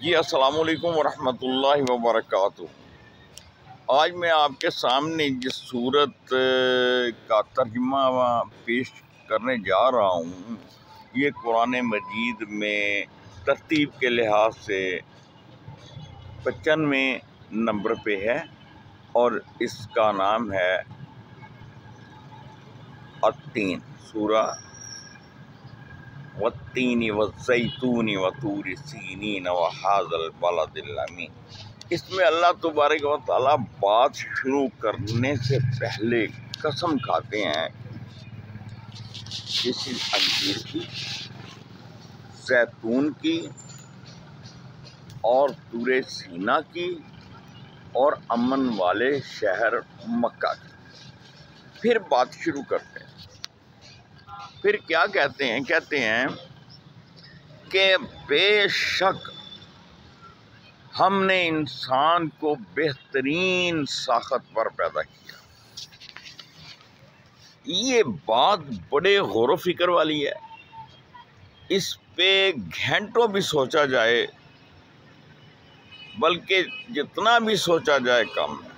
جی السلام علیکم ورحمۃ اللہ وبرکاتہ۔ آج میں آپ کے سامنے جس صورت کا ترجمہ پیش کرنے جا رہا ہوں یہ قرآن مجید میں ترتیب کے لحاظ سے 95 نمبر پہ ہے اور اس کا نام ہے التین، سورہ والتین والزیتون وطور سینین وہذا البلد الامین۔ اس میں اللہ تبارک و تعالیٰ بات شروع کرنے سے پہلے قسم کھاتے ہیں کسی انجیر کی، زیتون کی اور طور سینا کی اور امن والے شہر مکہ کی۔ پھر بات شروع کرتے ہیں۔ پھر کیا کہتے ہیں کہ بے شک ہم نے انسان کو بہترین ساخت پر پیدا کیا۔ یہ بات بڑے غور و فکر والی ہے، اس پہ گھنٹوں بھی سوچا جائے، بلکہ جتنا بھی سوچا جائے کم ہے۔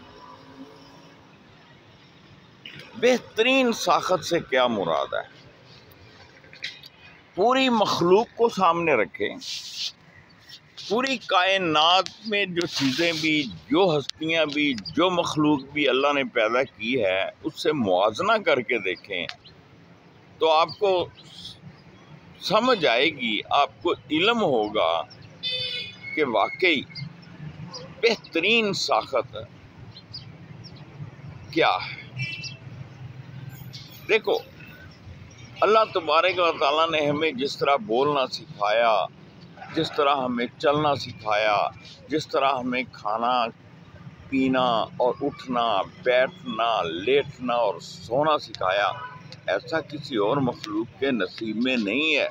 بہترین ساخت سے کیا مراد ہے؟ پوری مخلوق کو سامنے رکھیں، پوری کائنات میں جو چیزیں بھی، جو ہستیاں بھی، جو مخلوق بھی اللہ نے پیدا کی ہے اس سے موازنہ کر کے دیکھیں تو آپ کو سمجھ آئے گی، آپ کو علم ہوگا کہ واقعی بہترین ساخت کیا ہے۔ دیکھو، اللہ تبارک و تعالیٰ نے ہمیں جس طرح بولنا سکھایا، جس طرح ہمیں چلنا سکھایا، جس طرح ہمیں کھانا پینا اور اٹھنا، بیٹھنا، لیٹنا اور سونا سکھایا، ایسا کسی اور مخلوق کے نصیب میں نہیں ہے۔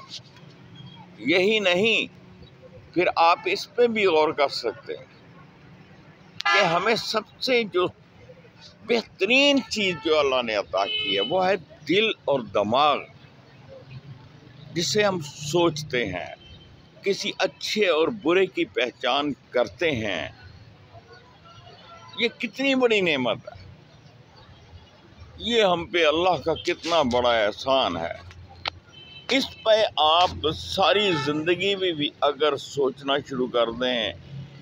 یہی نہیں، پھر آپ اس پہ بھی غور کر سکتے ہیں کہ ہمیں سب سے جو بہترین چیز جو اللہ نے عطا کی ہے وہ ہے دل اور دماغ، جسے ہم سوچتے ہیں، کسی اچھے اور برے کی پہچان کرتے ہیں۔ یہ کتنی بڑی نعمت ہے، یہ ہم پہ اللہ کا کتنا بڑا احسان ہے۔ اس پہ آپ ساری زندگی میں بھی اگر سوچنا شروع کر دیں،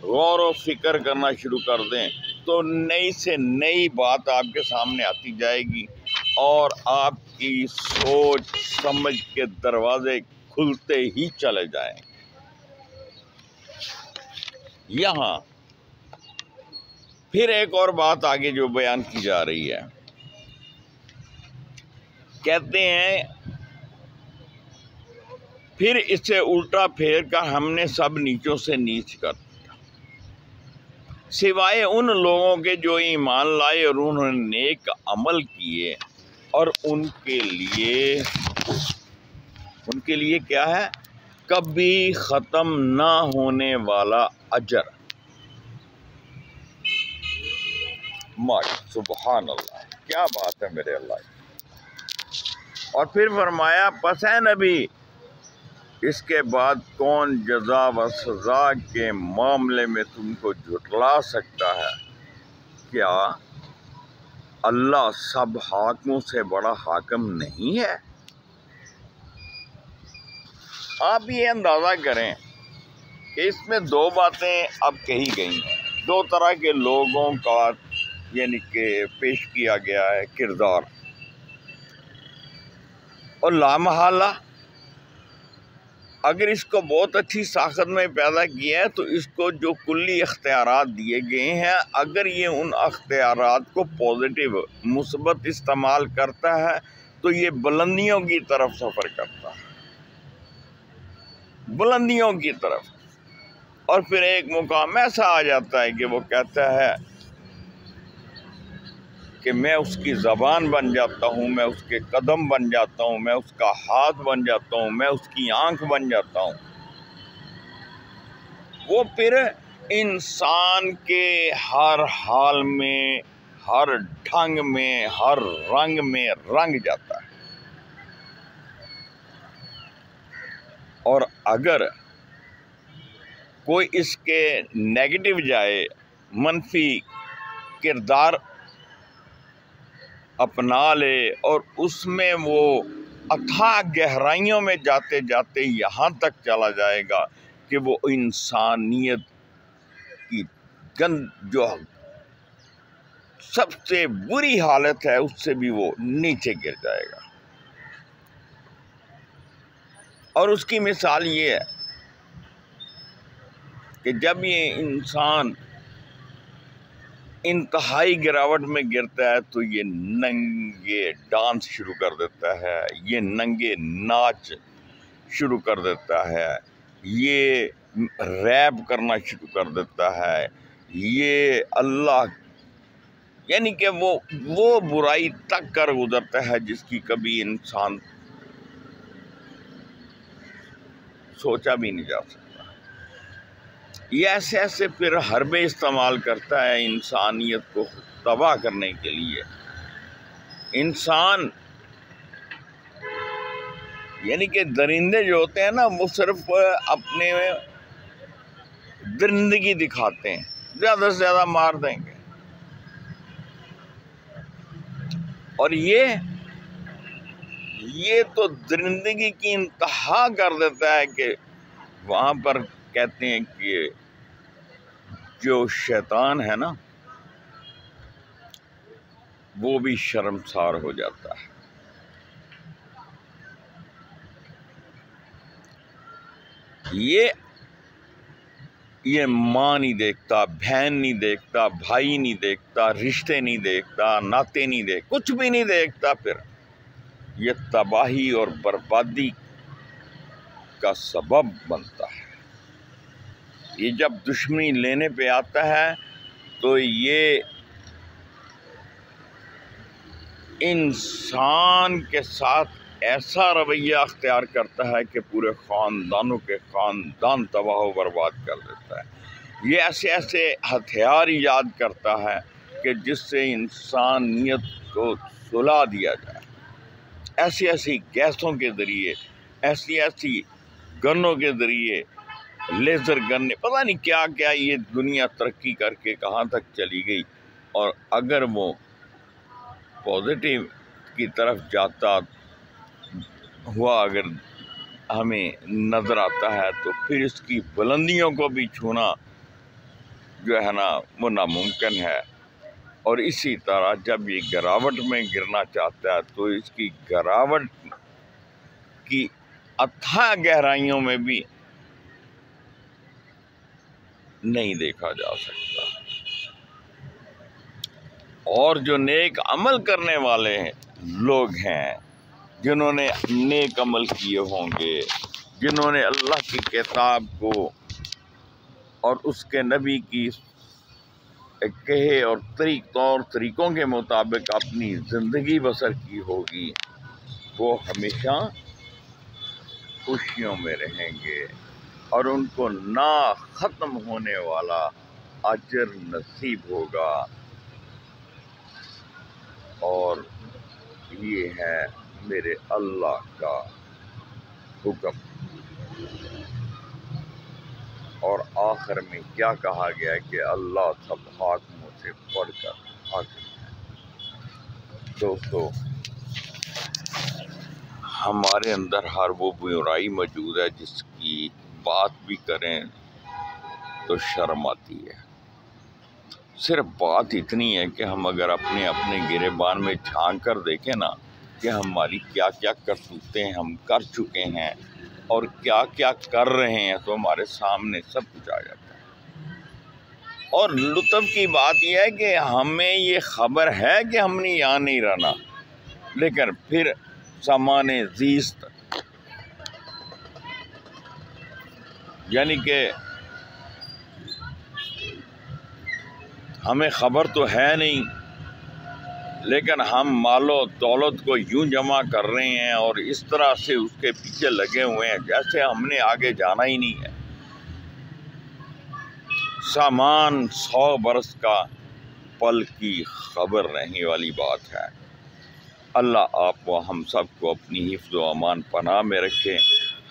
غور و فکر کرنا شروع کر دیں تو نئی سے نئی بات آپ کے سامنے آتی جائے گی اور آپ کی سوچ سمجھ کے دروازے کھلتے ہی چلے جائیں۔ یہاں پھر ایک اور بات آگے جو بیان کی جا رہی ہے، کہتے ہیں پھر اسے الٹا پھیر کر ہم نے سب نیچوں سے نیچ کر دیا، سوائے ان لوگوں کے جو ایمان لائے اور انہوں نے نیک عمل کیے، اور ان کے لیے کیا ہے؟ کبھی ختم نہ ہونے والا اجر۔ سبحان اللہ، کیا بات ہے میرے اللہ۔ اور پھر فرمایا پس اے نبی، اس کے بعد کون جزا و سزا کے معاملے میں تم کو جھٹلا سکتا ہے؟ کیا اللہ سب حاکموں سے بڑا حاکم نہیں ہے؟ آپ یہ اندازہ کریں کہ اس میں دو باتیں اب کہی گئی ہیں، دو طرح کے لوگوں کا یعنی کہ پیش کیا گیا ہے کردار، اور لامحالہ اگر اس کو بہت اچھی ساخت میں پیدا کیا ہے تو اس کو جو کلی اختیارات دیے گئے ہیں، اگر یہ ان اختیارات کو پازیٹیو مثبت استعمال کرتا ہے تو یہ بلندیوں کی طرف سفر کرتا ہے، بلندیوں کی طرف۔ اور پھر ایک مقام ایسا آ جاتا ہے کہ وہ کہتا ہے کہ میں اس کی زبان بن جاتا ہوں، میں اس کے قدم بن جاتا ہوں، میں اس کا ہاتھ بن جاتا ہوں، میں اس کی آنکھ بن جاتا ہوں۔ وہ پھر انسان کے ہر حال میں، ہر ڈھنگ میں، ہر رنگ میں رنگ جاتا ہے۔ اور اگر کوئی اس کے نیگیٹو جائے، منفی کردار اپنا لے اور اس میں وہ اتھاہ گہرائیوں میں جاتے جاتے یہاں تک چلا جائے گا کہ وہ انسانیت کی جو سب سے بری حالت ہے اس سے بھی وہ نیچے گر جائے گا۔ اور اس کی مثال یہ ہے کہ جب یہ انسان انتہائی گراوٹ میں گرتا ہے تو یہ ننگے ڈانس شروع کر دیتا ہے، یہ ننگے ناچ شروع کر دیتا ہے، یہ ریپ کرنا شروع کر دیتا ہے، یہ اللہ یعنی کہ وہ برائی تک کر گزرتا ہے جس کی کبھی انسان سوچا بھی نہیں جا سکتا۔ یہ ایسے ایسے پھر حربے استعمال کرتا ہے انسانیت کو تباہ کرنے کے لیے۔ انسان یعنی کہ درندے جو ہوتے ہیں نا، وہ صرف اپنے درندگی دکھاتے ہیں، زیادہ سے زیادہ مار دیں گے، اور یہ تو درندگی کی انتہا کر دیتا ہے کہ وہاں پر کہتے ہیں کہ جو شیطان ہے نا وہ بھی شرمسار ہو جاتا ہے۔ یہ ماں نہیں دیکھتا، بہن نہیں دیکھتا، بھائی نہیں دیکھتا، رشتے نہیں دیکھتا، ناطے نہیں دیکھتا، کچھ بھی نہیں دیکھتا، پھر یہ تباہی اور بربادی کا سبب بنتا ہے۔ یہ جب دشمنی لینے پہ آتا ہے تو یہ انسان کے ساتھ ایسا رویہ اختیار کرتا ہے کہ پورے خاندانوں کے خاندان تباہ و برباد کر دیتا ہے۔ یہ ایسے ایسے ہتھیار ایجاد کرتا ہے کہ جس سے انسانیت کو سلا دیا جائے، ایسی ایسی گیسوں کے ذریعے، ایسی ایسی گنوں کے ذریعے، لیزر گن، پتہ نہیں کیا کیا یہ دنیا ترقی کر کے کہاں تک چلی گئی۔ اور اگر وہ پازیٹیو کی طرف جاتا ہوا اگر ہمیں نظر آتا ہے تو پھر اس کی بلندیوں کو بھی چھونا جو ہے نا وہ ناممکن ہے۔ اور اسی طرح جب یہ گراوٹ میں گرنا چاہتا ہے تو اس کی گراوٹ کی اتھاہ گہرائیوں میں بھی نہیں دیکھا جا سکتا۔ اور جو نیک عمل کرنے والے لوگ ہیں، جنہوں نے نیک عمل کیے ہوں گے، جنہوں نے اللہ کی کتاب کو اور اس کے نبی کی کہے اور طور طریقوں کے مطابق اپنی زندگی بسر کی ہوگی، وہ ہمیشہ خوشیوں میں رہیں گے اور ان کو نہ ختم ہونے والا اجر نصیب ہوگا۔ اور یہ ہے میرے اللہ کا حکم۔ اور آخر میں کیا کہا گیا کہ اللہ سب حاکموں سے بڑھ کر حاکم ہے۔ دوستو، ہمارے اندر ہر وہ برائی موجود ہے جس کی بات بھی کریں تو شرم آتی ہے۔ صرف بات اتنی ہے کہ ہم اگر اپنے گریبان میں جھانک کر دیکھیں نا کہ ہماری کیا کیا کرتوتیں ہم کر چکے ہیں اور کیا کیا کر رہے ہیں تو ہمارے سامنے سب کچھ آ جاتا ہے۔ اور لطف کی بات یہ ہے کہ ہمیں یہ خبر ہے کہ ہم نے یہاں نہیں رہنا، لیکن پھر سامان زیست یعنی کہ ہمیں خبر تو ہے نہیں، لیکن ہم مال و دولت کو یوں جمع کر رہے ہیں اور اس طرح سے اس کے پیچھے لگے ہوئے ہیں جیسے ہم نے آگے جانا ہی نہیں ہے۔ سامان 100 برس کا پل کی خبر رہنے والی بات ہے۔ اللہ آپ و ہم سب کو اپنی حفظ و امان پناہ میں رکھے،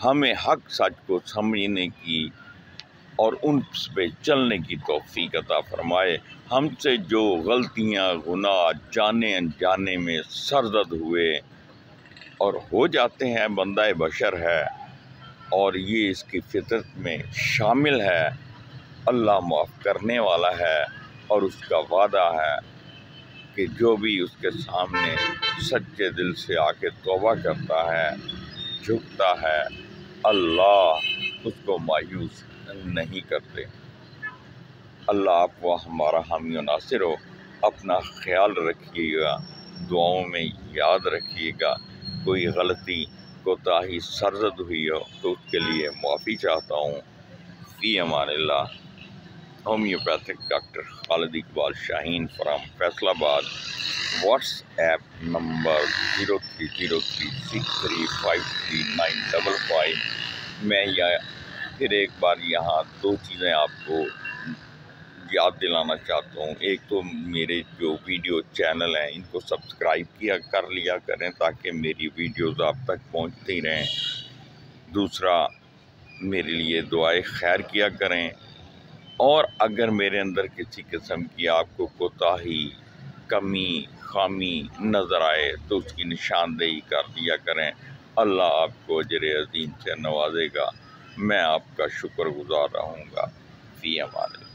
ہمیں حق سچ کو سمجھنے کی اور ان پہ چلنے کی توفیق عطا فرمائے۔ ہم سے جو غلطیاں گناہ جانے انجانے میں سرزد ہوئے اور ہو جاتے ہیں، بندہ بشر ہے اور یہ اس کی فطرت میں شامل ہے، اللہ معاف کرنے والا ہے اور اس کا وعدہ ہے کہ جو بھی اس کے سامنے سچے دل سے آ کے توبہ کرتا ہے، جھکتا ہے، اللہ اس کو مایوس نہیں کرتے۔ اللہ آپ کو ہمارا حامی و ناصر ہو۔ اپنا خیال رکھیے گا، دعاؤں میں یاد رکھیے گا۔ کوئی غلطی کوتاہی سرزد ہوئی ہو تو اس کے لیے معافی چاہتا ہوں۔ فی امان اللہ۔ Homeopathic doctor Khalid Iqbal Shaheen from Faisalabad. WhatsApp number 030363539555۔ میں پھر ایک بار یہاں دو چیزیں آپ کو یاد دلانا چاہتا ہوں۔ ایک تو میرے جو ویڈیو چینل ہیں ان کو سبسکرائب کر لیا کریں تاکہ میری ویڈیوز آپ تک پہنچتی رہیں۔ دوسرا، میرے لیے دعائے خیر کیا کریں، اور اگر میرے اندر کسی قسم کی آپ کو کوتاہی، کمی، خامی نظر آئے تو اس کی نشاندہی کر دیا کریں۔ اللہ آپ کو اجر عظیم سے نوازے گا۔ میں آپ کا شکر گزار رہوں گا۔ فی امان اللہ۔